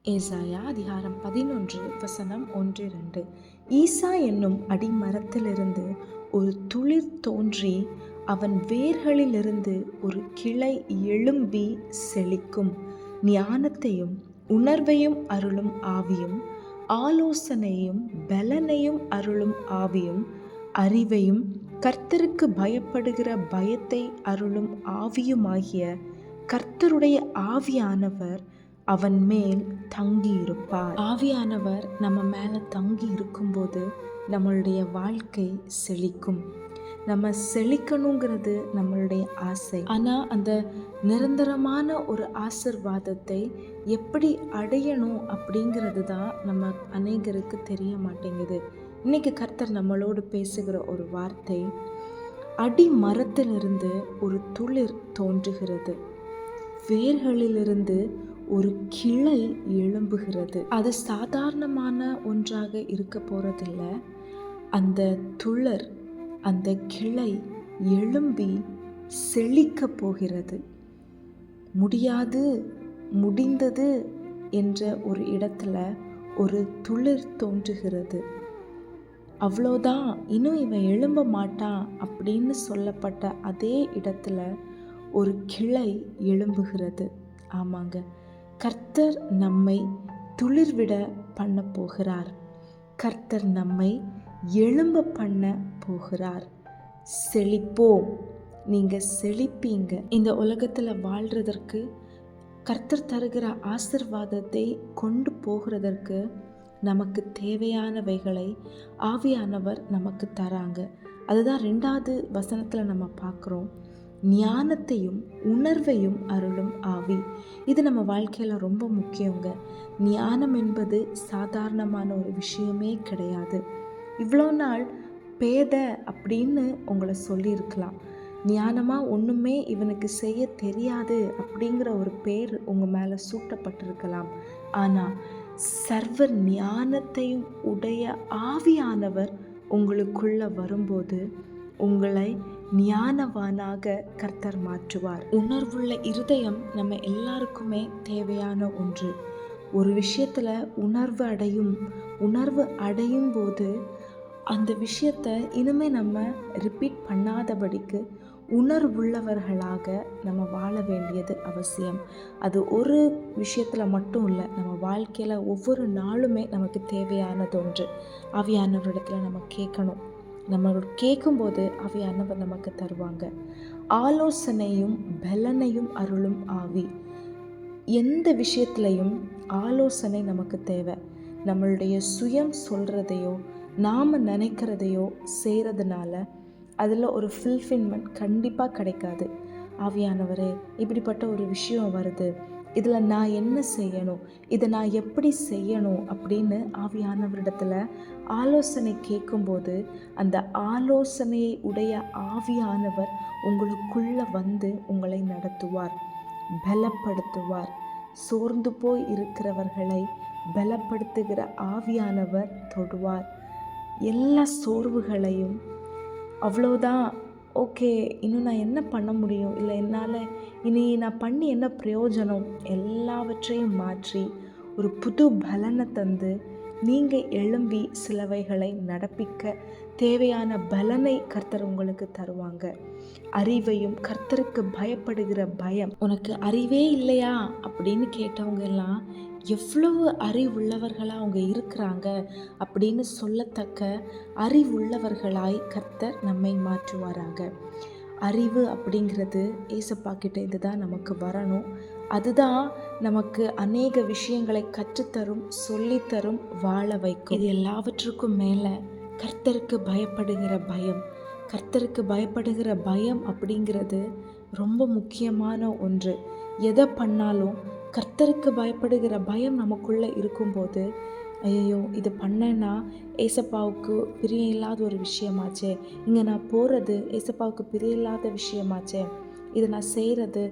ஏசாயா அதிகாரம் 11 வசனம் 1-2. ஈசா என்னும் அடிமரத்திலிருந்து ஒரு துளிர் தோன்றி அவன் வேர்களிலிருந்து ஒரு கிளை எழும்பி செழிக்கும். ஞானத்தையும் உணர்வையும் அருளும் ஆவியும், ஆலோசனையும் பலனையும் அருளும் ஆவியும், அறிவையும் கர்த்தருக்கு பயப்படுகிற பயத்தை அருளும் ஆவியுமாகிய கர்த்தருடைய ஆவியானவர் அவன் மேல் தங்கி இருப்பார். ஆவியானவர் நம்ம மேலே தங்கி இருக்கும்போது நம்மளுடைய வாழ்க்கை செழிக்கும். நம்ம செழிக்கணுங்கிறது நம்மளுடைய ஆசை. ஆனால் அந்த நிரந்தரமான ஒரு ஆசிர்வாதத்தை எப்படி அடையணும் அப்படிங்கிறது தான் நம்ம அநேகருக்கு தெரிய மாட்டேங்குது. இன்னைக்கு கர்த்தர் நம்மளோடு பேசுகிற ஒரு வார்த்தை, அடி மரத்திலிருந்து ஒரு துளிர் தோன்றுகிறது, வேர்களிலிருந்து ஒரு கிளை எழும்புகிறது. அது சாதாரணமான ஒன்றாக இருக்க போறதில்ல. அந்த துளிர், அந்த கிளை எழும்பி செழிக்க போகிறது. முடியாது, முடிந்தது என்ற ஒரு இடத்துல ஒரு துளிர் தோன்றுகிறது. அவ்வளோதான், இன்னும் இவன் எழும்ப மாட்டான் அப்படின்னு சொல்லப்பட்ட அதே இடத்துல ஒரு கிளை எழும்புகிறது. ஆமாங்க, கர்த்தர் நம்மை துளிர்விட பண்ண போகிறார். கர்த்தர் நம்மை எழும்ப பண்ண போகிறார். செழிப்போம். நீங்கள் செழிப்பீங்க. இந்த உலகத்தில் வாழ்கிறதற்கு, கர்த்தர் தருகிற ஆசிர்வாதத்தை கொண்டு போகிறதற்கு நமக்கு தேவையானவைகளை ஆவியானவர் நமக்கு தராங்க. அதுதான் 2வது வசனத்தில் நம்ம பார்க்குறோம். ஞானத்தையும் உணர்வையும் அருளும் ஆவி. இது நம்ம வாழ்க்கையில் ரொம்ப முக்கியங்க. ஞானம் என்பது சாதாரணமான ஒரு விஷயமே கிடையாது. இவ்வளோ நாள் பேதை அப்படின்னு உங்களை சொல்லியிருக்கலாம். ஞானமாக ஒன்றுமே இவனுக்கு செய்ய தெரியாது அப்படிங்கிற ஒரு பேர் உங்கள் மேலே சூட்டப்பட்டிருக்கலாம். ஆனால் சர்வ ஞானத்தையும் உடைய ஆவியானவர் உங்களுக்குள்ள வரும்போது உங்களை ஞானவானாக கர்த்தர் மாற்றுவார். உணர்வுள்ள இருதயம் நம்ம எல்லாருக்குமே தேவையான ஒன்று. ஒரு விஷயத்தில் உணர்வு அடையும் போது அந்த விஷயத்தை இனிமே நம்ம ரிப்பீட் பண்ணாதபடிக்கு உணர்வுள்ளவர்களாக நம்ம வாழ வேண்டியது அவசியம். அது ஒரு விஷயத்தில் மட்டும் இல்லை, நம்ம வாழ்க்கையில் ஒவ்வொரு நாளுமே நமக்கு தேவையானது ஒன்று. ஆவியானவரிடத்தில் நம்ம கேட்கணும். நம்ம கேட்கும்போது ஆவியானவர் நமக்கு தருவாங்க. ஆலோசனையும் பலனையும் அருளும் ஆவி. எந்த விஷயத்துலையும் ஆலோசனை நமக்கு தேவை. நம்மளுடைய சுயம் சொல்கிறதையோ நாம் நினைக்கிறதையோ செய்கிறதுனால அதில் ஒரு ஃபுல்ஃபில்மெண்ட் கண்டிப்பாக கிடைக்காது. ஆவியானவரே, இப்படிப்பட்ட ஒரு விஷயம் வருது, இதில் நான் என்ன செய்யணும், இதை நான் எப்படி செய்யணும் அப்படின்னு ஆவியானவரிடத்தில் ஆலோசனை கேட்கும்போது அந்த ஆலோசனையை உடைய ஆவியானவர் உங்களுக்குள்ளே வந்து உங்களை நடத்துவார், பலப்படுத்துவார். சோர்ந்து போய் இருக்கிறவர்களை பலப்படுத்துகிற ஆவியானவர் தொடுவார். எல்லா சோர்வுகளையும், அவ்வளோதான், ஓகே, இன்னும் நான் என்ன பண்ண முடியும், இல்லை என்னால் இனி நான் பண்ணி என்ன பிரயோஜனம், எல்லாவற்றையும் மாற்றி ஒரு புது பலனை தந்து நீங்கள் எழும்பி சிலவைகளை நடப்பிக்க தேவையான பலனை கர்த்தர் உங்களுக்கு தருவாங்க. அறிவையும், கர்த்தருக்கு பயப்படுகிற பயம். உனக்கு அறிவே இல்லையா அப்படின்னு கேட்டவங்க எல்லாம் எவ்வளவு அறிவுள்ளவர்களாக அவங்க இருக்கிறாங்க அப்படின்னு சொல்லத்தக்க அறிவுள்ளவர்களாய் கர்த்தர் நம்மை மாற்றுவாராங்க. அறிவு அப்படிங்கிறது ஏசப்பா கிட்ட இதுதான் நமக்கு வரணும். அதுதான் நமக்கு அநேக விஷயங்களை கற்றுத்தரும், சொல்லித்தரும், வாழ வைக்கும். இது எல்லாவற்றுக்கும் மேலே கர்த்தருக்கு பயப்படுகிற பயம். கர்த்தருக்கு பயப்படுகிற பயம் அப்படிங்கிறது ரொம்ப முக்கியமான ஒன்று. எதை பண்ணாலும் கர்த்தருக்கு பயப்படுகிற பயம் நமக்குள்ளே இருக்கும்போது, ஐயோ இது பண்ணேன்னா ஏசப்பாவுக்கு பிரியம் இல்லாத ஒரு விஷயமாச்சே, இங்கே நான் போகிறது ஏசப்பாவுக்கு பிரியம் இல்லாத விஷயமாச்சே, இதை நான் செய்கிறது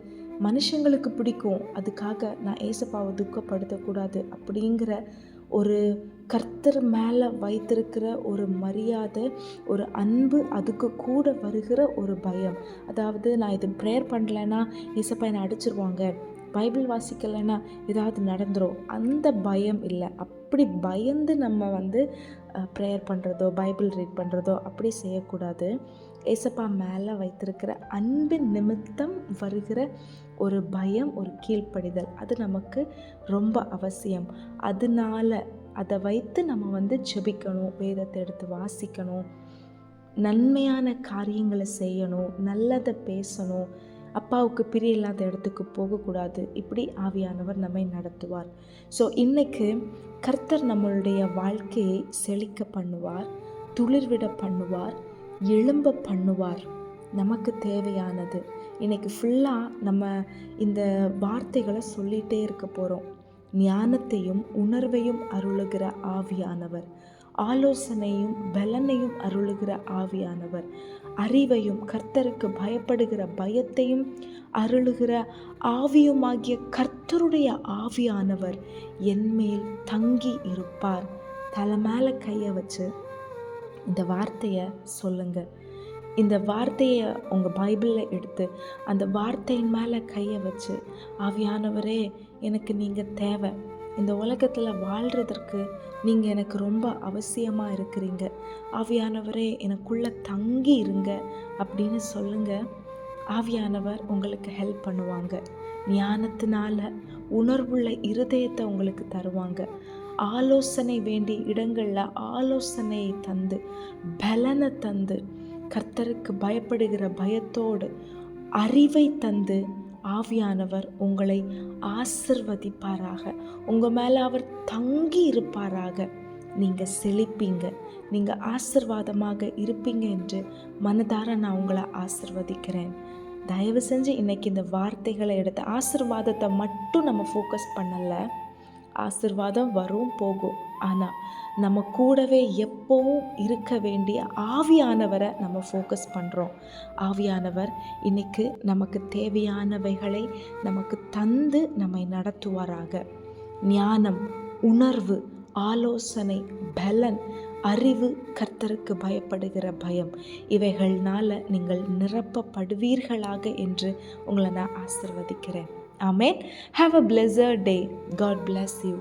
மனுஷங்களுக்கு பிடிக்கும், அதுக்காக நான் ஏசப்பாவை துக்கப்படுத்தக்கூடாது அப்படிங்கிற ஒரு கர்த்தர் மேலே வைத்திருக்கிற ஒரு மரியாதை, ஒரு அன்பு, அதுக்கு கூட வருகிற ஒரு பயம். அதாவது நான் இது ப்ரேயர் பண்ணலைன்னா ஏசப்பா என்னை அடிச்சிருவாங்க, பைபிள் வாசிக்கலைன்னா ஏதாவது நடந்துரும், அந்த பயம் இல்லை. அப்படி பயந்து நம்ம ப்ரேயர் பண்ணுறதோ பைபிள் ரீட் பண்ணுறதோ அப்படி செய்யக்கூடாது. ஏசப்பா மேலே வைத்திருக்கிற அன்பின் நிமித்தம் வருகிற ஒரு பயம், ஒரு கீழ்ப்படிதல், அது நமக்கு ரொம்ப அவசியம். அதனால அதை வைத்து நம்ம ஜெபிக்கணும், வேதத்தை எடுத்து வாசிக்கணும், நன்மையான காரியங்களை செய்யணும், நல்லதை பேசணும், அப்பாவுக்கு பிரியமில்லாத இடத்துக்கு போகக்கூடாது. இப்படி ஆவியானவர் நம்மை நடத்துவார். ஸோ இன்றைக்கு கர்த்தர் நம்மளுடைய வாழ்க்கையை செழிக்க பண்ணுவார், துளிர்விட பண்ணுவார், எழும்ப பண்ணுவார். நமக்கு தேவையானது இன்றைக்கி ஃபுல்லாக நம்ம இந்த வார்த்தைகளை சொல்லிகிட்டே இருக்க போகிறோம். ஞானத்தையும் உணர்வையும் அருளுகிற ஆவியானவர், ஆலோசனையும் பலனையும் அருளுகிற ஆவியானவர், அறிவையும் கர்த்தருக்கு பயப்படுகிற பயத்தையும் அருளுகிற ஆவியுமாகிய கர்த்தருடைய ஆவியானவர் என்மேல் தங்கி இருப்பார். தலை மேலே கையை வச்சு இந்த வார்த்தையை சொல்லுங்க. இந்த வார்த்தையை உங்கள் பைபிளில் எடுத்து அந்த வார்த்தையின் மேலே கையை வச்சு, ஆவியானவரே எனக்கு நீங்கள் தேவை, இந்த உலகத்தில் வாழ்கிறதற்கு நீங்கள் எனக்கு ரொம்ப அவசியமாக இருக்கிறீங்க, ஆவியானவரே எனக்குள்ளே தங்கி இருங்க அப்படின்னு சொல்லுங்கள். ஆவியானவர் உங்களுக்கு ஹெல்ப் பண்ணுவாங்க. ஞானத்தினால உணர்வுள்ள இருதயத்தை உங்களுக்கு தருவாங்க. ஆலோசனை வேண்டிய இடங்களில் ஆலோசனையை தந்து, பலனை தந்து, கர்த்தருக்கு பயப்படுகிற பயத்தோடு அறிவை தந்து ஆவியானவர் உங்களை ஆசிர்வதிப்பாராக. உங்கள் மேலே அவர் தங்கி இருப்பாராக. நீங்கள் செழிப்பீங்க, நீங்கள் ஆசிர்வாதமாக இருப்பீங்க என்று மனதார நான் உங்களை ஆசிர்வதிக்கிறேன். தயவு செஞ்சு இன்றைக்கி இந்த வார்த்தைகளை எடுத்து, ஆசிர்வாதத்தை மட்டும் நம்ம ஃபோக்கஸ் பண்ணலை. ஆசிர்வாதம் வரும் போகும், ஆனால் நம்ம கூடவே எப்போவும் இருக்க வேண்டிய ஆவியானவரை நம்ம ஃபோக்கஸ் பண்ணுறோம். ஆவியானவர் இன்னைக்கு நமக்கு தேவையானவைகளை நமக்கு தந்து நம்மை நடத்துவாராக. ஞானம், உணர்வு, ஆலோசனை, பலன், அறிவு, கர்த்தருக்கு பயப்படுகிற பயம், இவைகள்னால நீங்கள் நிரப்பப்படுவீர்களாக என்று உங்களை நான் ஆசிர்வதிக்கிறேன். Amen. Have a blessed day. God bless you.